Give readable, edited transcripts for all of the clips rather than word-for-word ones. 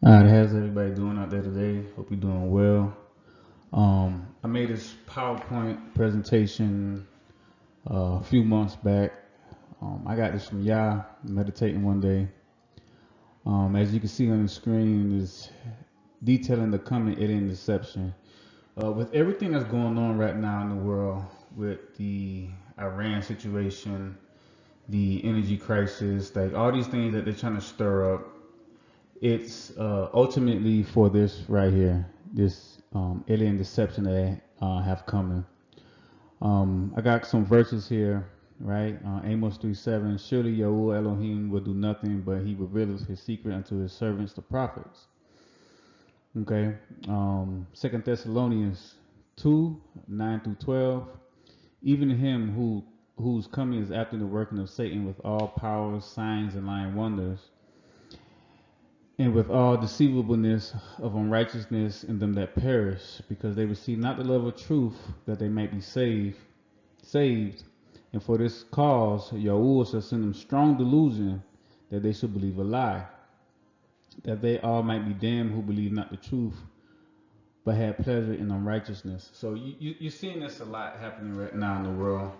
All right, how's everybody doing out there today? Hope you're doing well. I made this PowerPoint presentation a few months back. I got this from Yah, meditating one day. As you can see on the screen, is detailing the coming alien deception. With everything that's going on right now in the world, with the Iran situation, the energy crisis, like all these things that they're trying to stir up, it's ultimately for this right here, this alien deception that they have coming. I got some verses here, right? Amos 3:7. Surely Yahuwah Elohim will do nothing, but he reveals his secret unto his servants, the prophets. Okay. 2 Thessalonians 2:9 through 12. Even him whose coming is after the working of Satan with all powers, signs, and lying wonders, and with all deceivableness of unrighteousness in them that perish, because they receive not the love of truth, that they might be saved. And for this cause, Yahuwah shall send them strong delusion, that they should believe a lie, that they all might be damned who believe not the truth, but had pleasure in unrighteousness. So you're seeing this a lot happening right now in the world.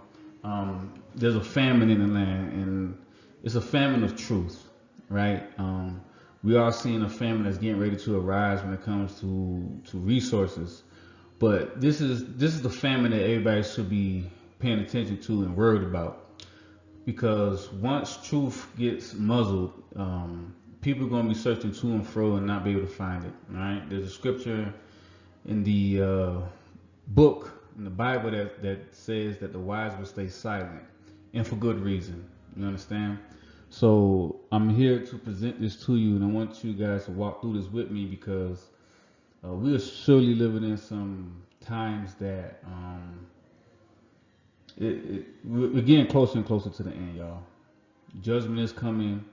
There's a famine in the land, and it's a famine of truth, right? We are seeing a famine that's getting ready to arise when it comes to resources. But this is the famine that everybody should be paying attention to and worried about, because once truth gets muzzled, people are going to be searching to and fro and not be able to find it. All right, there's a scripture in the book in the Bible that says that the wise will stay silent, and for good reason. You understand? So I'm here to present this to you, and I want you guys to walk through this with me, because we are surely living in some times that we're getting closer and closer to the end, y'all. Judgment is coming,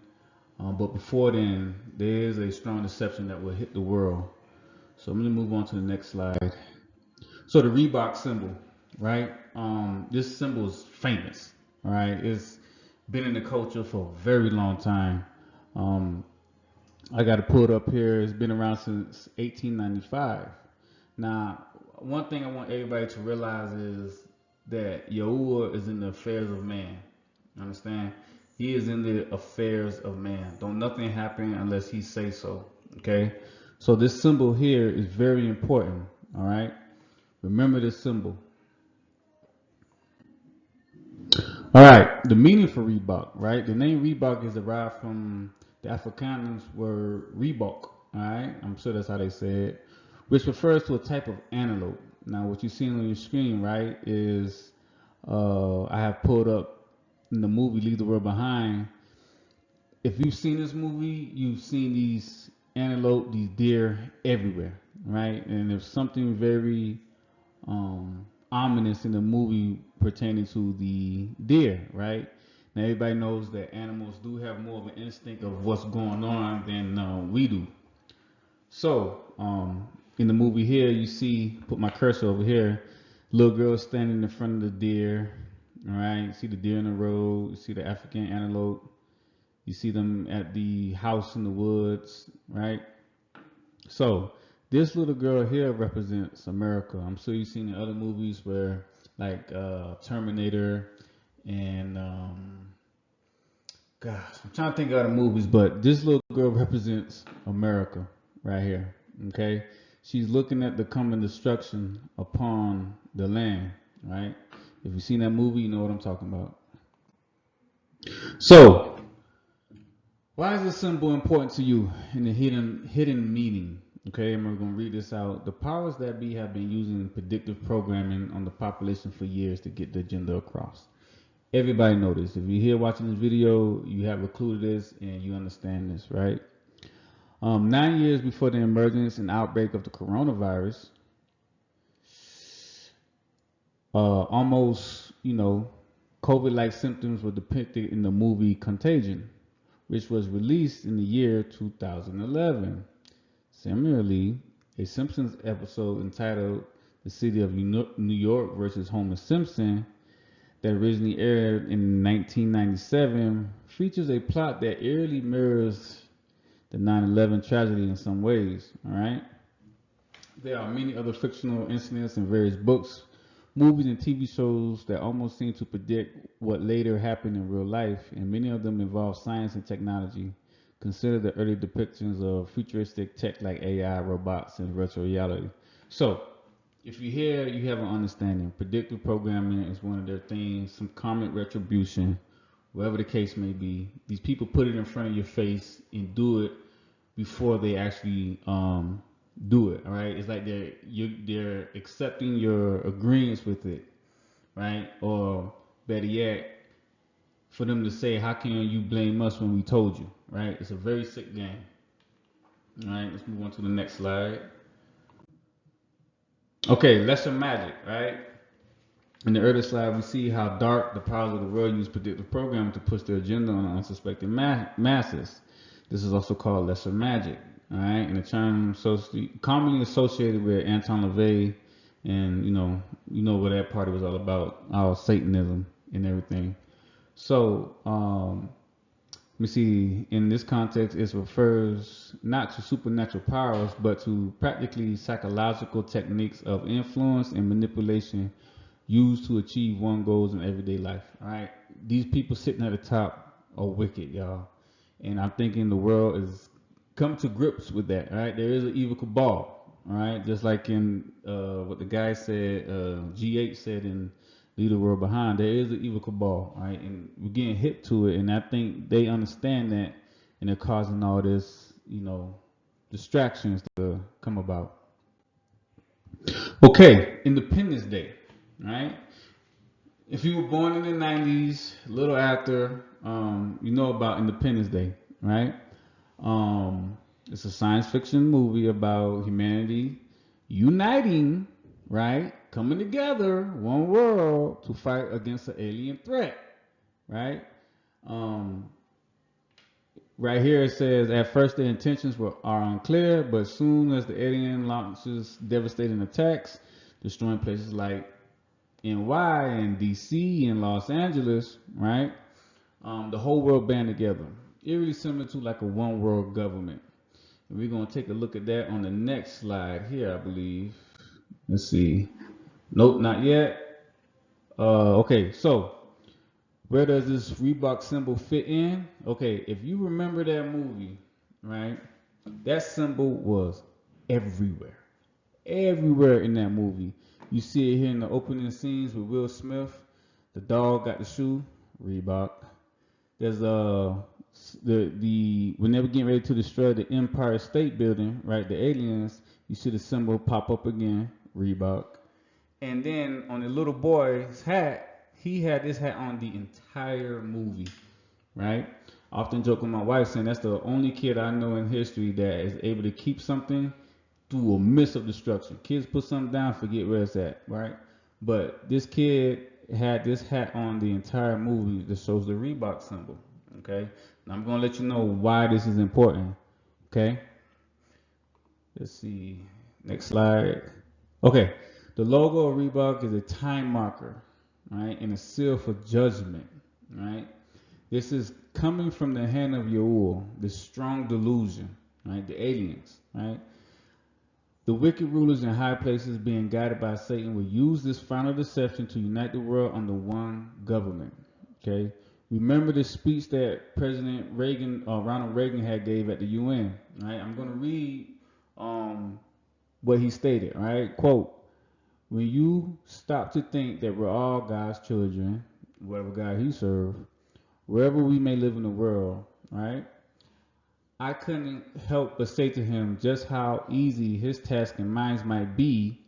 but before then, there is a strong deception that will hit the world. So I'm gonna move on to the next slide. So the Reebok symbol, right? This symbol is famous, all right? It's been in the culture for a very long time. Um, I got to pull it up here. It's been around since 1895. Now, one thing I want everybody to realize is that Yahuwah is in the affairs of man. Understand? He is in the affairs of man. Don't nothing happen unless he say so. Okay? So this symbol here is very important. All right? Remember this symbol. All right, the meaning for Reebok, right? The name Reebok is derived from the Afrikaans word Reebok. All right, I'm sure that's how they say it, which refers to a type of antelope. Now, what you're seeing on your screen, right, is I have pulled up in the movie Leave the World Behind. If you've seen this movie, you've seen these antelope, these deer everywhere, right? And there's something very ominous in the movie pertaining to the deer, right? Now everybody knows that animals do have more of an instinct of what's going on than we do. So in the movie here, you see, put my cursor over here, little girl standing in front of the deer. All right, you see the deer in the road. You see the African antelope. You see them at the house in the woods, right? So this little girl here represents America. I'm sure you've seen in other movies where, like Terminator, and gosh, I'm trying to think of other movies, but this little girl represents America right here. Okay, she's looking at the coming destruction upon the land. Right? If you've seen that movie, you know what I'm talking about. So, why is this symbol important to you in the hidden meaning? Okay, and we're going to read this out. The powers that be have been using predictive programming on the population for years to get the agenda across. Everybody know this. If you're here watching this video, you have a clue to this and you understand this, right? 9 years before the emergence and outbreak of the coronavirus, almost, COVID-like symptoms were depicted in the movie Contagion, which was released in the year 2011. Similarly, a Simpsons episode entitled The City of New York versus Homer Simpson, that originally aired in 1997, features a plot that eerily mirrors the 9/11 tragedy in some ways. All right. There are many other fictional incidents in various books, movies, and TV shows that almost seem to predict what later happened in real life, and many of them involve science and technology. Consider the early depictions of futuristic tech like AI, robots, and virtual reality. So, if you hear, you have an understanding. Predictive programming is one of their things, some karmic retribution, whatever the case may be. These people put it in front of your face and do it before they actually do it. All right, it's like they're accepting your agreements with it, right? Or better yet, for them to say, "How can you blame us when we told you?" Right? It's a very sick game. All right, let's move on to the next slide. Okay, lesser magic, right? In the earlier slide, we see how dark the powers of the world use predictive programming to push their agenda on unsuspecting masses. This is also called lesser magic, all right? And the term commonly associated with Anton LaVey, and you know what that party was all about, all Satanism and everything. So, let me see. In this context, it refers not to supernatural powers, but to practically psychological techniques of influence and manipulation used to achieve one goals in everyday life. All right, these people sitting at the top are wicked, y'all, and I'm thinking the world is come to grips with that. All right, there is an evil cabal. All right, just like in what the guy said, GH said in Leave the World Behind. There is an evil cabal, right? And we're getting hip to it, and I think they understand that, and they're causing all this, distractions to come about. Okay, Independence Day, right? If you were born in the 90s, a little after, you know about Independence Day, right? It's a science fiction movie about humanity uniting, right? Coming together, one world, to fight against an alien threat, right? Um, right here it says, at first their intentions are unclear, but soon as the alien launches devastating attacks, destroying places like NY and DC and Los Angeles, right? The whole world band together. Eerily similar to like a one world government. And we're going to take a look at that on the next slide here, I believe. Let's see. Nope, not yet. Okay, so where does this Reebok symbol fit in? Okay, if you remember that movie, right? That symbol was everywhere. Everywhere in that movie. You see it here in the opening scenes with Will Smith. The dog got the shoe, Reebok. There's the when they were getting ready to destroy the Empire State Building, right? The aliens, you see the symbol pop up again, Reebok. And then on the little boy's hat, he had this hat on the entire movie, right? I often joke with my wife saying that's the only kid I know in history that is able to keep something through a mist of destruction. Kids put something down, forget where it's at, right? But this kid had this hat on the entire movie that shows the Reebok symbol, okay? And I'm gonna let you know why this is important, okay? Let's see, next slide. Okay, the logo of Reebok is a time marker, right, and a seal for judgment, right? This is coming from the hand of Yahuwah, the strong delusion, right? The aliens, right? The wicked rulers in high places being guided by Satan will use this final deception to unite the world under one government. Okay? Remember the speech that President Reagan, Ronald Reagan had gave at the UN. Right? I'm going to read what he stated. Right? Quote, when you stop to think that we're all God's children, whatever God he served, wherever we may live in the world, right? I couldn't help but say to him just how easy his task and mine might be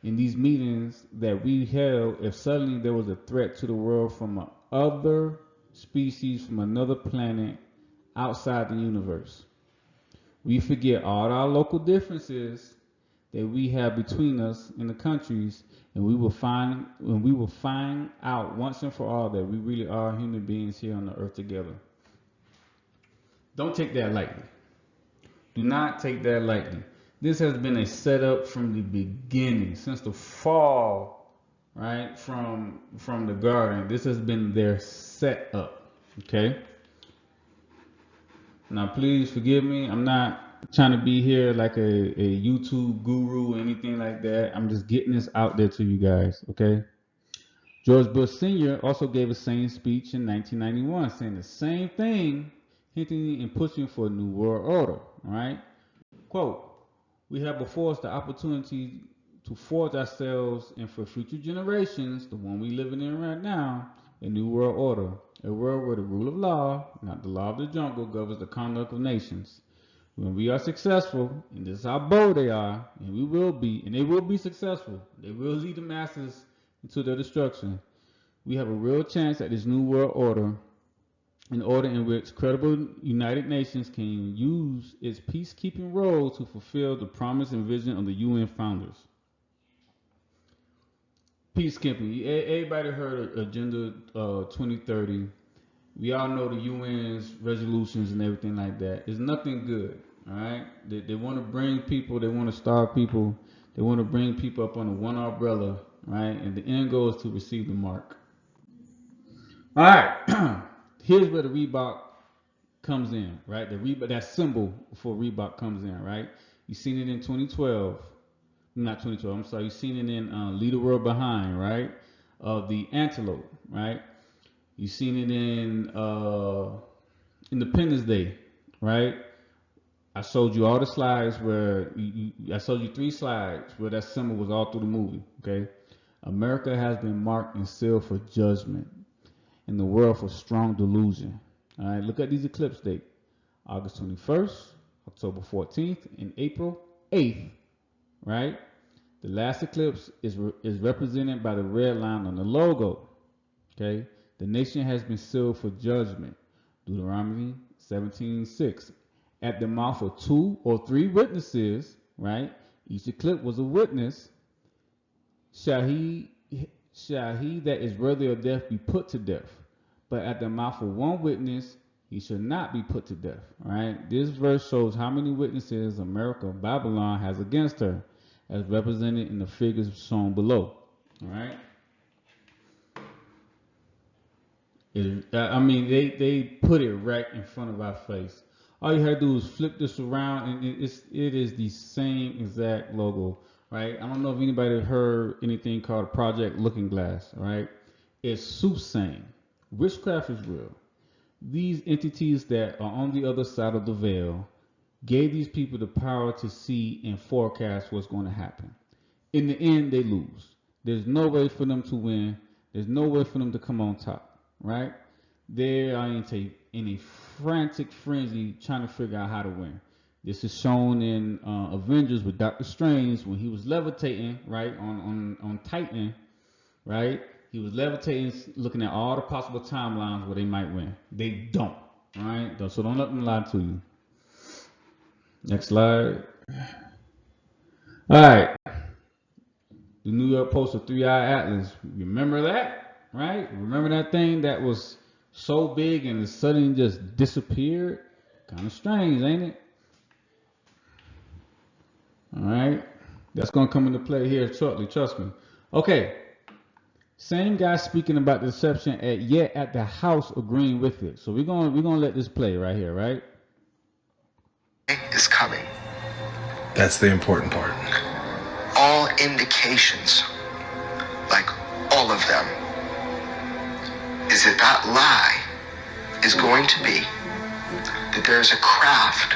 in these meetings that we held if suddenly there was a threat to the world from another species from another planet outside the universe. We forget all our local differences that we have between us in the countries, and we will find out once and for all that we really are human beings here on the earth together. Don't take that lightly. Do not take that lightly. This has been a setup from the beginning, since the fall, right? From the garden. This has been their setup. Okay. Now, please forgive me. I'm not trying to be here like a YouTube guru or anything like that. I'm just getting this out there to you guys, okay? George Bush Sr. also gave a same speech in 1991, saying the same thing, hinting and pushing for a new world order, all right? Quote, we have before us the opportunity to forge ourselves and for future generations, the one we living in right now, a new world order, a world where the rule of law, not the law of the jungle, governs the conduct of nations. When we are successful, and this is how bold they are, and we will be, and they will be successful, they will lead the masses into their destruction. We have a real chance at this new world order, an order in which credible United Nations can use its peacekeeping role to fulfill the promise and vision of the UN founders. Peacekeeping. Everybody heard of Agenda 2030. We all know the UN's resolutions and everything like that. It's nothing good. All right. They want to bring people. They want to starve people. They want to bring people up under one umbrella. Right. And the end goal is to receive the mark. All right. Here's where the Reebok comes in. Right. The Reebok, that symbol for Reebok comes in. Right. You seen it in 2012. Not 2012. I'm sorry. You seen it in Lead the World Behind. Right. Of the antelope. Right. You seen it in Independence Day, right? I showed you all the slides where I showed you 3 slides where that symbol was all through the movie. Okay, America has been marked and sealed for judgment, and the world for strong delusion. All right, look at these eclipse dates: August 21st, October 14th, and April 8th. Right, the last eclipse is represented by the red line on the logo. Okay. The nation has been sealed for judgment. Deuteronomy 17:6. At the mouth of 2 or 3 witnesses, right? Each eclipse was a witness. Shall he that is worthy of death be put to death? But at the mouth of 1 witness, he shall not be put to death. Right? This verse shows how many witnesses America, Babylon, has against her, as represented in the figures shown below. All right. I mean, they put it right in front of our face. All you had to do is flip this around, and it is the same exact logo, right? I don't know if anybody heard anything called Project Looking Glass, right? It's soothsaying. Witchcraft is real. These entities that are on the other side of the veil gave these people the power to see and forecast what's going to happen. In the end, they lose. There's no way for them to win. There's no way for them to come on top. Right? They are in a frantic frenzy trying to figure out how to win. This is shown in Avengers with Doctor Strange when he was levitating, right, on Titan, right? He was levitating, looking at all the possible timelines where they might win. They don't, right? So don't let them lie to you. Next slide. All right. The New York Post of 3-Eye Atlas. Remember that? Right? Remember that thing that was so big and it suddenly just disappeared? Kind of strange, ain't it? All right. That's going to come into play here shortly. Trust me. Okay. Same guy speaking about the deception yet at the House agreeing with it. So we're going to let this play right here, right? Is coming. That's the important part. All indications, like all of them, is that lie is going to be that there's a craft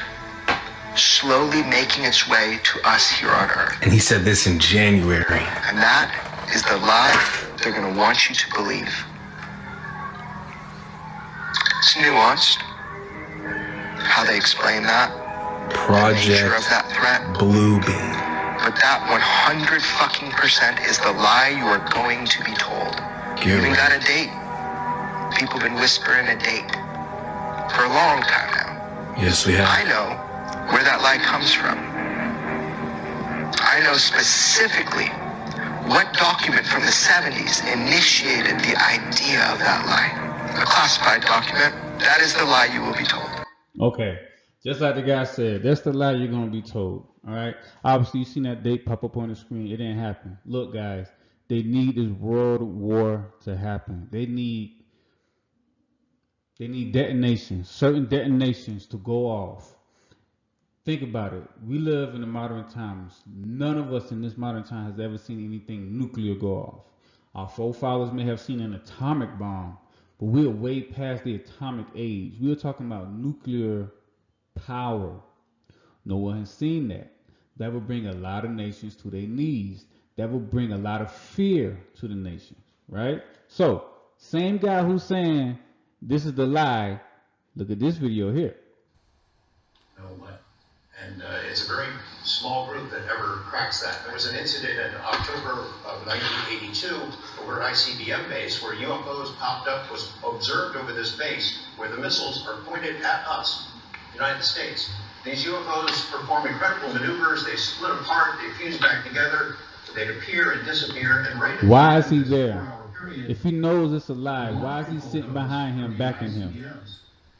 slowly making its way to us here on Earth. And he said this in January. And that is the lie they're going to want you to believe. It's nuanced how they explain that. Project the nature of that threat. Bluebeam. But that 100% is the lie you are going to be told. You even got a date. People have been whispering a date for a long time now. Yes, we have. I know where that lie comes from. I know specifically what document from the 70s initiated the idea of that lie. A classified document. That is the lie you will be told. Okay. Just like the guy said, that's the lie you're going to be told. All right. Obviously, you seen that date pop up on the screen. It didn't happen. Look, guys, they need this world war to happen. They need They need detonations, certain detonations to go off. Think about it. We live in the modern times. None of us in this modern time has ever seen anything nuclear go off. Our forefathers may have seen an atomic bomb, but we're way past the atomic age. We're talking about nuclear power. No one has seen that. That will bring a lot of nations to their knees. That will bring a lot of fear to the nations, right? So, same guy who's saying this is the lie, look at this video here. No what? And it's a very small group that ever cracks that. There was an incident in October of 1982 over an ICBM base where UFOs popped up, was observed over this base where the missiles are pointed at us, United States. These UFOs perform incredible maneuvers. They split apart, they fuse back together, they'd appear and disappear. And right. Why is he there? If he knows it's a lie, why is he sitting behind him, backing him?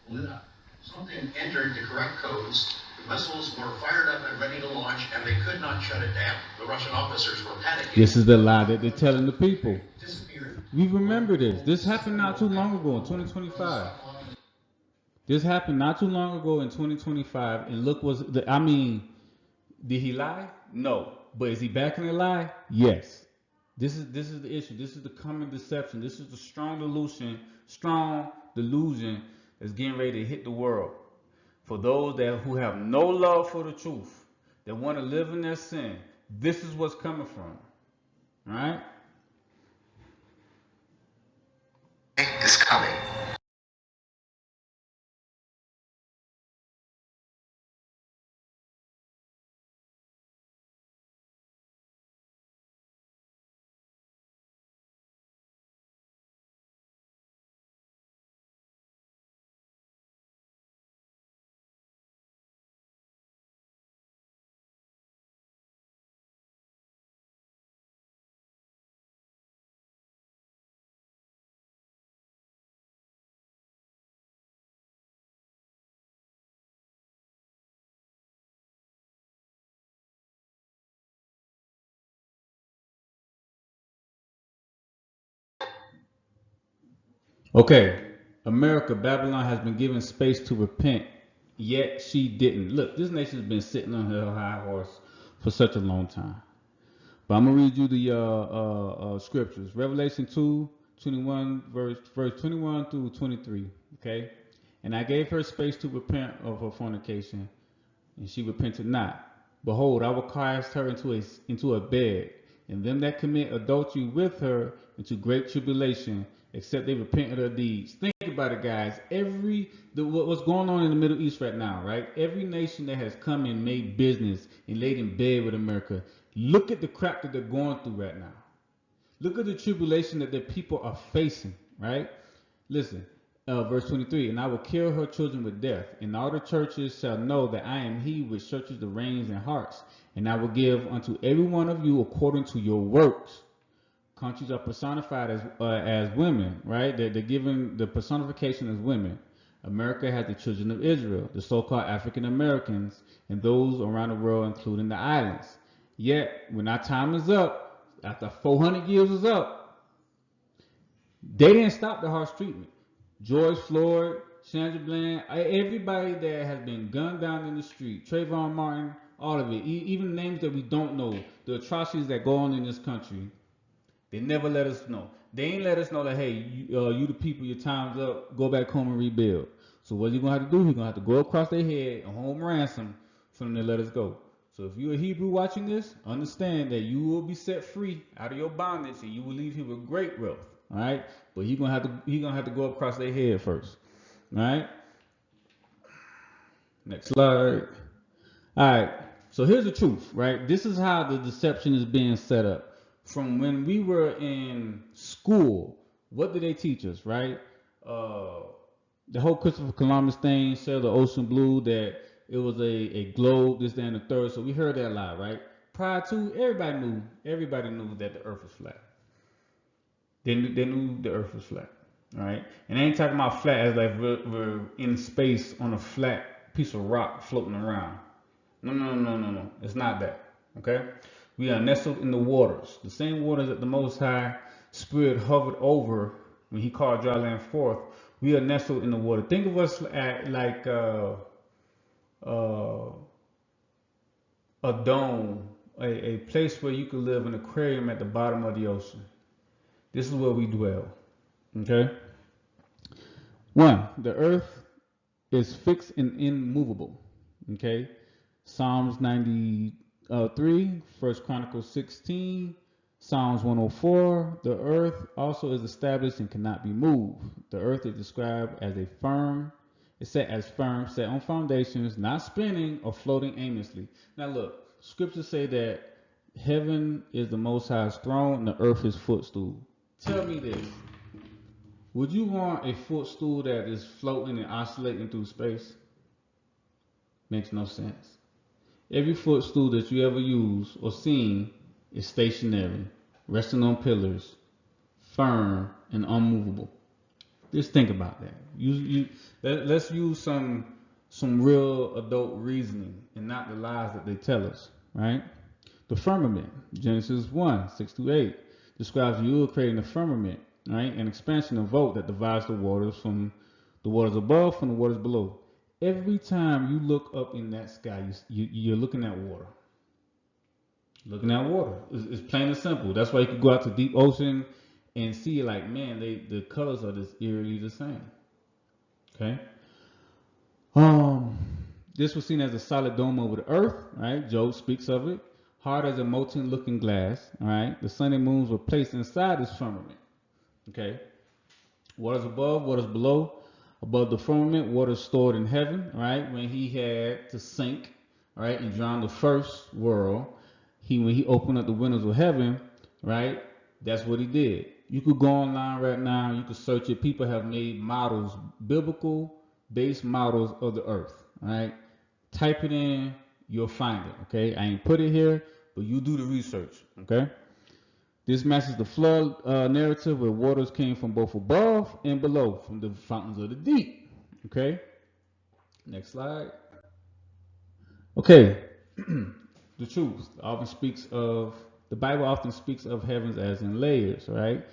Lit up. Something entered the correct codes. The missiles were fired up and ready to launch, and they could not shut it down. The Russian officers were panicking. This is the lie that they're telling the people. We remember this. This happened not too long ago in 2025. This happened not too long ago in 2025, and look, did he lie? No. But is he backing the lie? Yes. This is the issue. This is the common deception. This is the strong delusion that's getting ready to hit the world. For those who have no love for the truth, that want to live in their sin, this is what's coming from. All right? Is coming. Okay, America, Babylon has been given space to repent, yet she didn't. Look, this nation has been sitting on her high horse for such a long time. But I'm going to read you the scriptures. Revelation 2:21, verse 21 through 23, okay? And I gave her space to repent of her fornication, and she repented not. Behold, I will cast her into a bed, and them that commit adultery with her into great tribulation, except they repent of their deeds. Think about it, guys. What's going on in the Middle East right now, right? Every nation that has come and made business and laid in bed with America, look at the crap that they're going through right now. Look at the tribulation that the people are facing, right? Listen, verse 23, and I will kill her children with death, and all the churches shall know that I am he which searches the reins and hearts, and I will give unto every one of you according to your works. Countries are personified as women, right? They're given the personification as women. America has the children of Israel, the so-called African Americans, and those around the world, including the islands. Yet, when our time is up, after 400 years is up, they didn't stop the harsh treatment. George Floyd, Sandra Bland, everybody that has been gunned down in the street, Trayvon Martin, all of it, even names that we don't know, the atrocities that go on in this country, they never let us know. They ain't let us know that, hey, you the people, your time's up, go back home and rebuild. So what you're going to have to do, you're going to have to go across their head and home ransom for them to let us go. So if you're a Hebrew watching this, understand that you will be set free out of your bondage and you will leave here with great wealth. All right? But he's gonna have to go across their head first. All right? Next slide. All right. So here's the truth, right? This is how the deception is being set up. From when we were in school, what did they teach us, right? The whole Christopher Columbus thing, sail the ocean blue, that it was a globe, this, that, and the third. So we heard that a lot, right? Prior to, everybody knew that the earth was flat. They knew the earth was flat, all right? And I ain't talking about flat as like we're in space on a flat piece of rock floating around. No. It's not that, okay? We are nestled in the waters, the same waters that the Most High Spirit hovered over when he called dry land forth, We are nestled in the water. Think of us like a dome, a place where you could live, an aquarium at the bottom of the ocean. This is where we dwell. Okay? One, the earth is fixed and immovable. Okay? Psalms 93, 1 Chronicles 16, Psalms 104, the earth also is established and cannot be moved. The earth is described as set on foundations, not spinning or floating aimlessly. Now look, scriptures say that heaven is the Most High's throne and the earth is footstool. Tell me this. Would you want a footstool that is floating and oscillating through space? Makes no sense. Every footstool that you ever use or seen is stationary, resting on pillars, firm and unmovable. Just think about that. Let's use some real adult reasoning and not the lies that they tell us, right? The firmament, Genesis 1, 6-8, describes you creating the firmament, right? An expansion of vote that divides the waters from the waters above from the waters below. Every time you look up in that sky, you're looking at water. Looking at water. It's plain and simple. That's why you can go out to deep ocean and see like, man, the colors are just eerily the same. Okay. This was seen as a solid dome over the earth, right? Job speaks of it. Hard as a molten looking glass, all right? The sun and moons were placed inside this firmament. Okay. Waters above, waters below. Above the firmament, water stored in heaven, right? When he had to sink, right, and drown the first world, when he opened up the windows of heaven, right, that's what he did. You could go online right now, you could search it. People have made models, biblical-based models of the earth, right? Type it in, you'll find it, okay? I ain't put it here, but you do the research, okay? This matches the flood narrative where waters came from both above and below, from the fountains of the deep. Okay? Next slide. Okay. The truth. The Bible often speaks of heavens as in layers, right?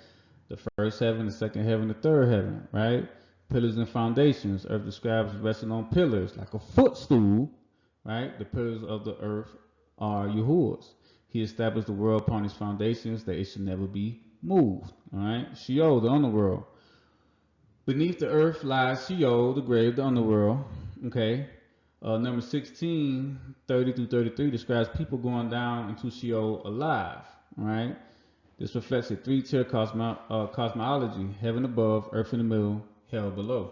The first heaven, the second heaven, the third heaven, right? Pillars and foundations. Earth describes resting on pillars like a footstool, right? The pillars of the earth are Yahuwah's. He established the world upon his foundations that it should never be moved. All right, Sheol, the underworld. Beneath the earth lies Sheol, the grave, the underworld. Okay, number 16, 30-33 describes people going down into Sheol alive. All right, this reflects a three-tier cosmology: heaven above, earth in the middle, hell below.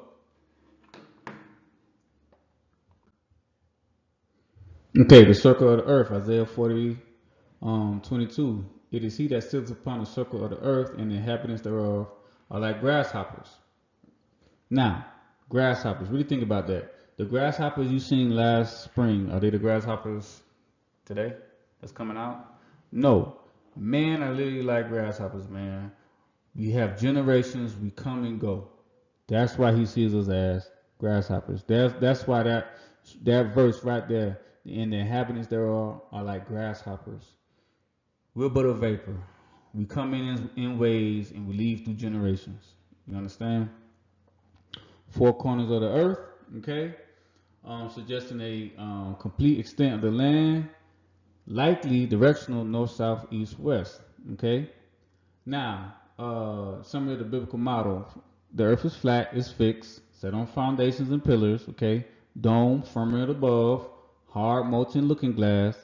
Okay, the circle of the earth, Isaiah 40:22. It is he that sits upon the circle of the earth, and the inhabitants thereof are like grasshoppers. Now, grasshoppers, really think about that. The grasshoppers you seen last spring, are they the grasshoppers today that's coming out? No. Man are literally like grasshoppers, man. We have generations, we come and go. That's why he sees us as grasshoppers. That's why that verse right there, and the inhabitants thereof are like grasshoppers. We're but a vapor. We come in waves and we leave through generations. You understand? Four corners of the earth, okay? Suggesting a complete extent of the land, likely directional north, south, east, west, okay? Now, summary of the biblical model. The earth is flat, is fixed, set on foundations and pillars, okay? Dome, firmament above, hard molten looking glass,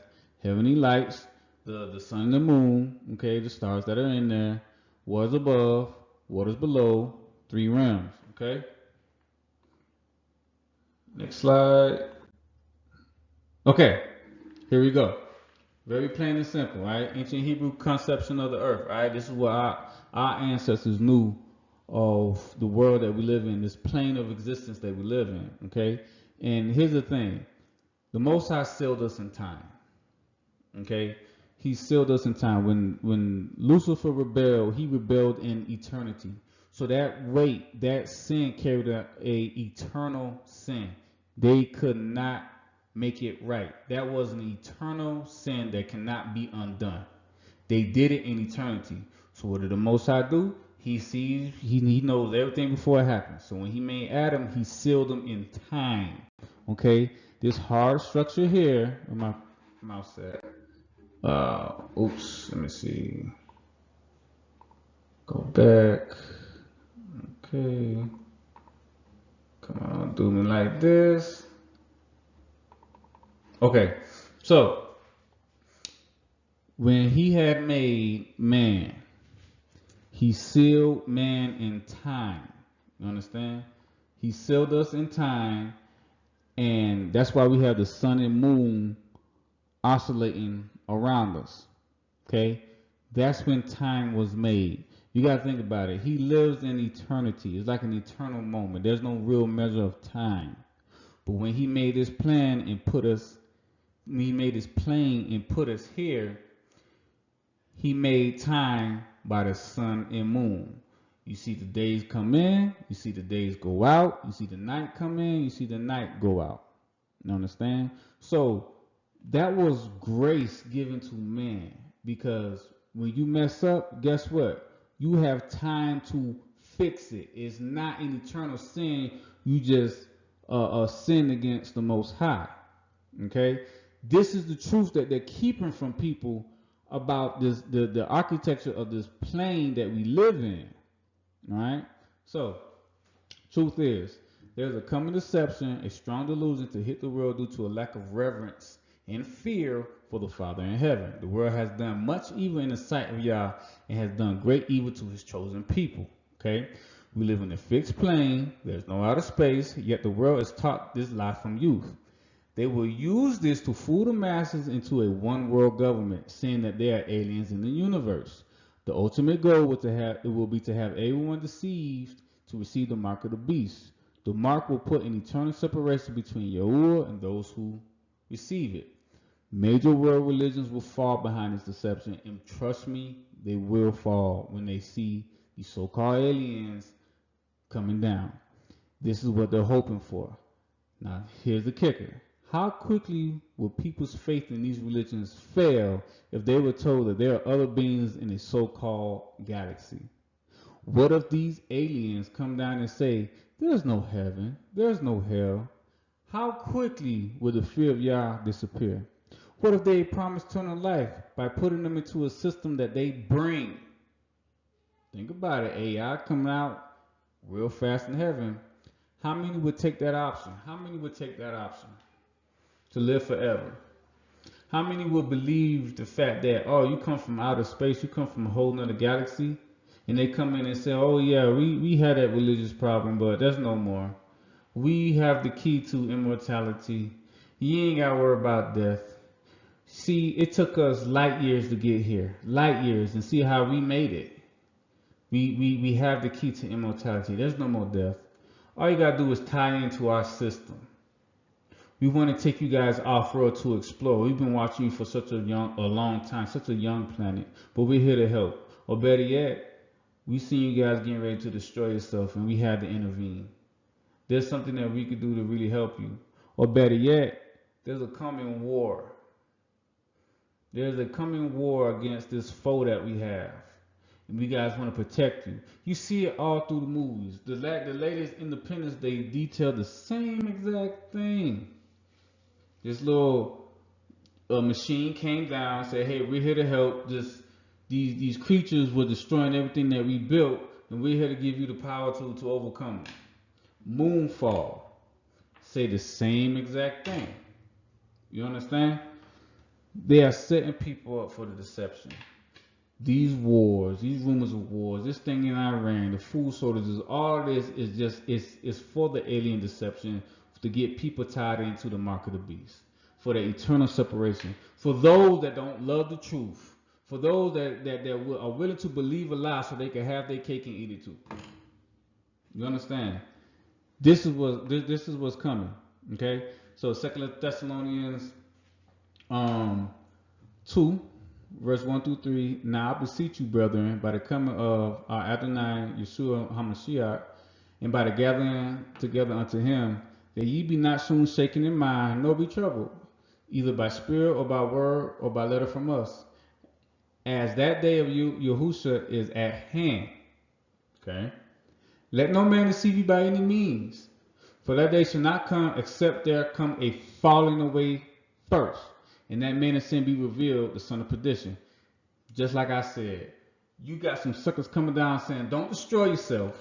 heavenly lights, the sun and the moon, okay, the stars that are in there, waters above, waters below, three realms, okay? Next slide. Okay, here we go. Very plain and simple, right? Ancient Hebrew conception of the earth, right? This is what our ancestors knew of the world that we live in, this plane of existence that we live in, okay? And here's the thing. The Most High sealed us in time, okay? He sealed us in time. When Lucifer rebelled, he rebelled in eternity. So that sin carried a eternal sin. They could not make it right. That was an eternal sin that cannot be undone. They did it in eternity. So what did the Most High do? He sees, he knows everything before it happens. So when he made Adam, he sealed them in time. Okay, this hard structure here, where my mouse at? Oops, let me see. Go back. Okay. Come on, do me like this. Okay, so when he had made man, he sealed man in time. You understand? He sealed us in time, and that's why we have the sun and moon oscillating around us. Okay? That's when time was made. You got to think about it. He lives in eternity. It's like an eternal moment. There's no real measure of time. But when he made this plan and put us, when he made this plane and put us here, he made time by the sun and moon. You see the days come in, you see the days go out, you see the night come in, you see the night go out. You understand? So that was grace given to man, because when you mess up, guess what? You have time to fix it. It's not an eternal sin. You just sin against the Most High. Okay? This is the truth that they're keeping from people about this, the architecture of this plane that we live in. All right? So, truth is, there's a coming deception, a strong delusion to hit the world due to a lack of reverence and fear for the Father in heaven. The world has done much evil in the sight of Yah and has done great evil to his chosen people. Okay? We live in a fixed plane. There's no outer space, yet the world is taught this lie from youth. They will use this to fool the masses into a one-world government, saying that they are aliens in the universe. The ultimate goal will be to have everyone deceived to receive the mark of the beast. The mark will put an eternal separation between Yahuwah and those who receive it. Major world religions will fall behind this deception, and trust me, they will fall when they see these so-called aliens coming down. This is what they're hoping for. Now, here's the kicker. How quickly will people's faith in these religions fail if they were told that there are other beings in a so-called galaxy? What if these aliens come down and say, there's no heaven, there's no hell? How quickly will the fear of Yah disappear? What if they promise eternal life by putting them into a system that they bring? Think about it. AI coming out real fast in heaven. How many would take that option? How many would take that option? To live forever. How many will believe the fact that, oh, you come from outer space, you come from a whole nother galaxy, and they come in and say, oh yeah, we had that religious problem, but there's no more. We have the key to immortality. You ain't gotta worry about death. See, it took us light years to get here. Light years, and see how we made it. We have the key to immortality. There's no more death. All you gotta do is tie into our system. We want to take you guys off-road to explore. We've been watching you for such a long time, such a young planet, but we're here to help. Or better yet, we seen you guys getting ready to destroy yourself, and we had to intervene. There's something that we could do to really help you. Or better yet, there's a coming war. There's a coming war against this foe that we have. And we guys want to protect you. You see it all through the movies. The latest Independence Day detailed the same exact thing. This little machine came down and said, hey, we're here to help. These creatures were destroying everything that we built, and we're here to give you the power to overcome it. Moonfall. Say the same exact thing. You understand? They are setting people up for the deception. These wars, these rumors of wars, this thing in Iran, the food shortages, all this is just, it's for the alien deception, to get people tied into the mark of the beast, for the eternal separation, for those that don't love the truth, for those that are willing to believe a lie so they can have their cake and eat it too. You understand? This is what's coming. Okay? So 2 Thessalonians 2, verse 1 through 3. Now I beseech you, brethren, by the coming of our Adonai Yeshua HaMashiach, and by the gathering together unto him, that ye be not soon shaken in mind, nor be troubled, either by spirit or by word or by letter from us, as that day of Yahusha is at hand. Okay? Let no man deceive you by any means, for that day shall not come except there come a falling away first, and that man of sin be revealed, the son of perdition. Just like I said, you got some suckers coming down saying, don't destroy yourself.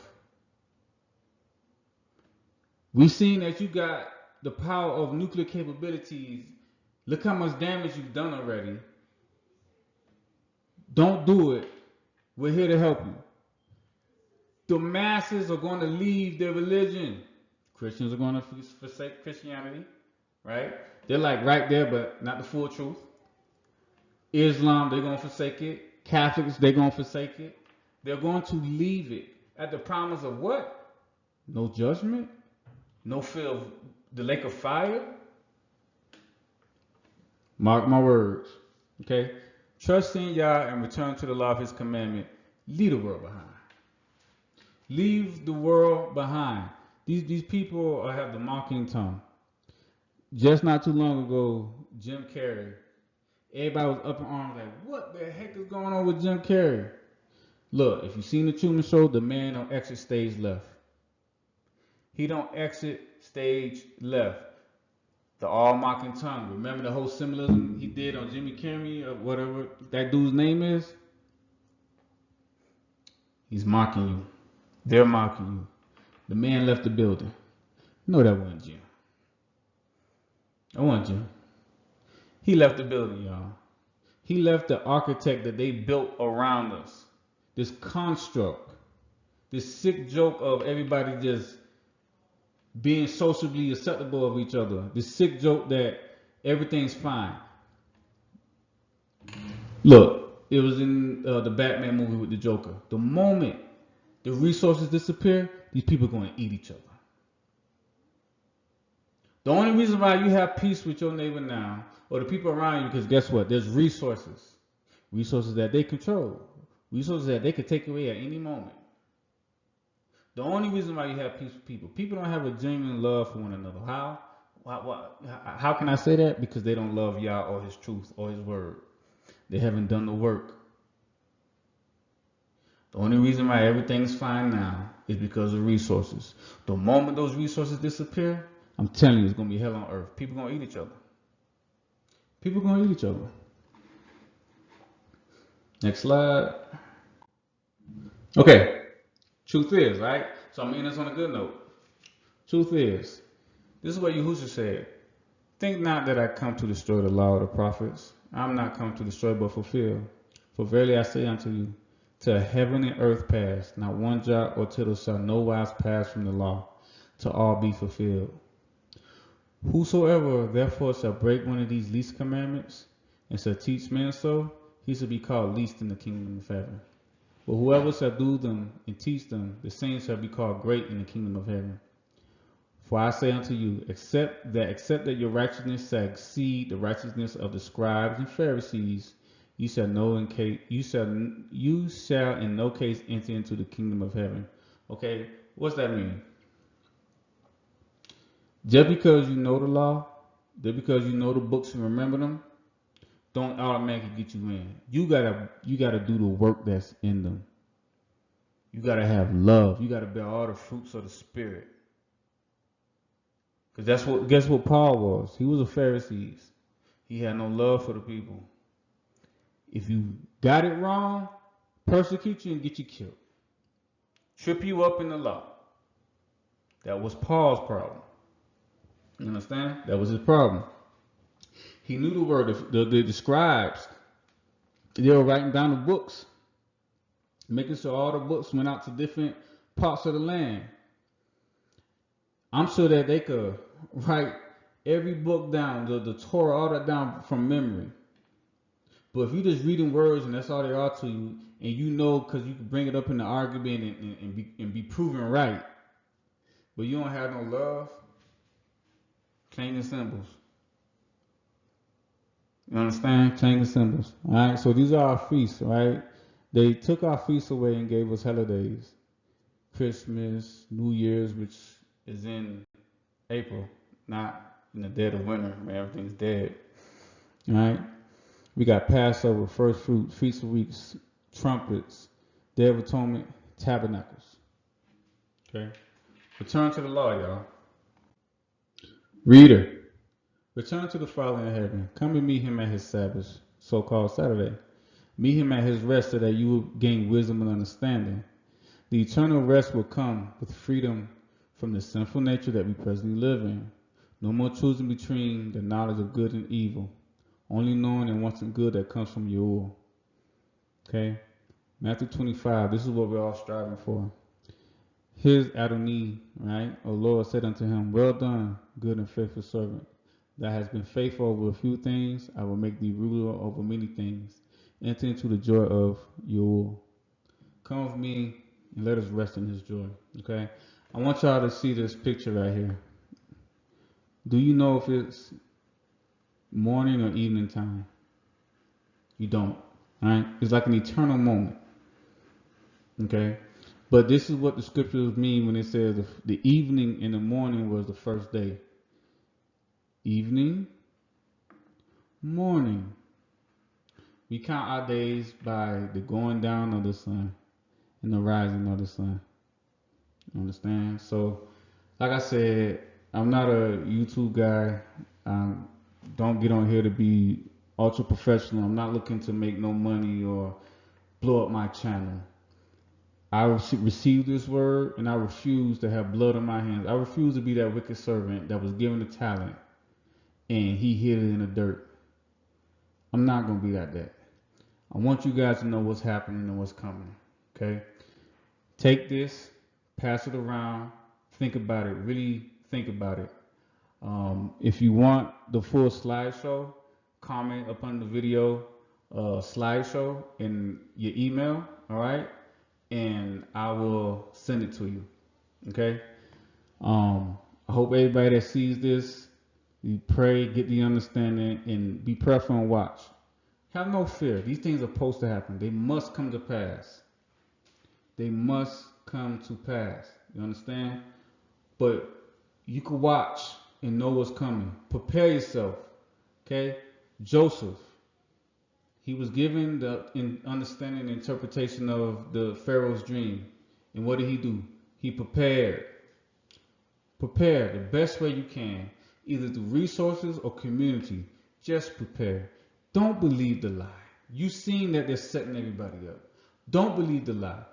We've seen that you got the power of nuclear capabilities. Look how much damage you've done already. Don't do it. We're here to help you. The masses are going to leave their religion. Christians are going to forsake Christianity, right? They're like right there, but not the full truth. Islam, they're going to forsake it. Catholics, they're going to forsake it. They're going to leave it at the promise of what? No judgment? No fear of the lake of fire? Mark my words, okay? Trust in Yah and return to the law of his commandment. Leave the world behind. Leave the world behind. These people have the mocking tongue. Just not too long ago, Jim Carrey, everybody was up in arms like, what the heck is going on with Jim Carrey? Look, if you've seen the Truman Show, the man don't exit stage left. He don't exit stage left. The all mocking tongue. Remember the whole symbolism he did on Jimmy Kimmel or whatever that dude's name is? He's mocking you. They're mocking you. The man left the building. No, that wasn't Jim. That wasn't Jim. He left the building, y'all. He left the architect that they built around us. This construct. This sick joke of everybody just being socially acceptable of each other. This sick joke that everything's fine. Look, it was in the Batman movie with the Joker. The moment the resources disappear, these people are going to eat each other. The only reason why you have peace with your neighbor now, or the people around you, because guess what? There's resources. Resources that they control. Resources that they could take away at any moment. The only reason why you have peace with people. People don't have a genuine love for one another. How can I say that? Because they don't love Yah or his truth or his word. They haven't done the work. The only reason why everything's fine now is because of resources. The moment those resources disappear, I'm telling you, it's going to be hell on earth. People are going to eat each other. People are going to eat each other. Next slide. Okay. Truth is, right? So I'm ending this on a good note. Truth is, this is what Yahushua said. Think not that I come to destroy the law of the prophets. I'm not come to destroy but fulfill. For verily I say unto you, till heaven and earth pass, not one jot or tittle shall no wise pass from the law, till all be fulfilled. Whosoever therefore shall break one of these least commandments, and shall teach men so, he shall be called least in the kingdom of heaven. But whoever shall do them and teach them, the same shall be called great in the kingdom of heaven. For I say unto you, except that your righteousness shall exceed the righteousness of the scribes and Pharisees, you shall in no case enter into the kingdom of heaven. Okay, what's that mean? Just because you know the law, just because you know the books and remember them, don't automatically get you in. You gotta do the work that's in them. You gotta have love. You gotta bear all the fruits of the Spirit. Because guess what Paul was? He was a Pharisee. He had no love for the people. If you got it wrong, persecute you and get you killed. Trip you up in the law. That was Paul's problem. You understand? That was his problem. He knew the word. The scribes, they were writing down the books, making sure all the books went out to different parts of the land. I'm sure that they could write every book down, the Torah, all that down from memory. But if you just reading words and that's all they are to you, and you know because you can bring it up in the argument and be proven right, but you don't have no love, change the symbols. You understand? Change the symbols. All right. So these are our feasts, right? They took our feasts away and gave us holidays. Christmas, New Year's, which is in April, not in the dead of winter when everything's dead. All right. We got Passover, first fruit, Feast of Weeks, trumpets, Day of Atonement, tabernacles. Okay? Return to the law, y'all. Reader, return to the Father in heaven. Come and meet him at his Sabbath, so-called Saturday. Meet him at his rest so that you will gain wisdom and understanding. The eternal rest will come with freedom from the sinful nature that we presently live in. No more choosing between the knowledge of good and evil, only knowing and wanting good that comes from Yahuwah. Okay? Matthew 25, this is what we're all striving for. Here's Adonai, right? O Lord said unto him, well done, good and faithful servant. Thou hast been faithful over a few things, I will make thee ruler over many things. Enter into the joy of Yahuwah. Come with me and let us rest in his joy. Okay? I want y'all to see this picture right here. Do you know if it's morning or evening time? You don't. Right? It's like an eternal moment. Okay? But this is what the scriptures mean when it says the evening and the morning was the first day. Evening, morning. We count our days by the going down of the sun and the rising of the sun. Understand? So, like I said, I'm not a YouTube guy. Don't get on here to be ultra professional. I'm not looking to make no money or blow up my channel. I received this word and I refuse to have blood on my hands. I refuse to be that wicked servant that was given the talent and he hid it in the dirt. I'm not going to be like that. I want you guys to know what's happening and what's coming. Okay? Take this, pass it around, think about it, really think about it. If you want the full slideshow, comment upon the video slideshow in your email, all right? And I will send it to you, okay? I hope everybody that sees this, you pray, get the understanding, and be prayerful and watch. Have no fear. These things are supposed to happen. They must come to pass. They must come to pass. You understand? But you can watch and know what's coming. Prepare yourself. Okay? Joseph, he was given the understanding and interpretation of the Pharaoh's dream. And what did he do? He prepared. Prepare the best way you can, either through resources or community. Just prepare. Don't believe the lie. You seen that they're setting everybody up. Don't believe the lie.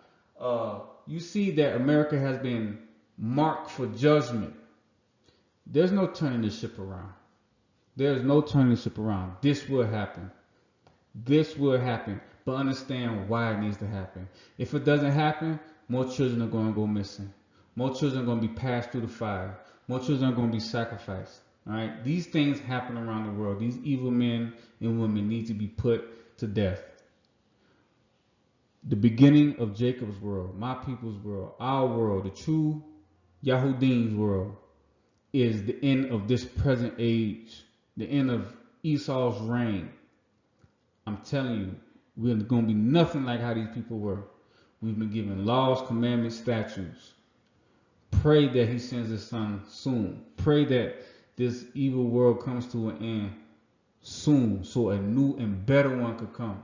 You see that America has been marked for judgment. There's no turning the ship around. There's no turning the ship around. This will happen. This will happen. But understand why it needs to happen. If it doesn't happen, more children are going to go missing. More children are going to be passed through the fire. More children are going to be sacrificed. All right? These things happen around the world. These evil men and women need to be put to death. The beginning of Jacob's world, my people's world, our world, the true Yahudim's world, is the end of this present age, the end of Esau's reign. I'm telling you, we're going to be nothing like how these people were. We've been given laws, commandments, statutes. Pray that he sends his son soon. Pray that this evil world comes to an end soon so a new and better one could come.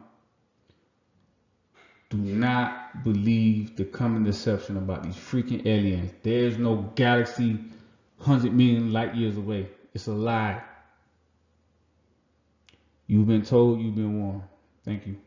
Do not believe the coming deception about these freaking aliens. There's no galaxy 100 million light years away. It's a lie. You've been told, you've been warned. Thank you.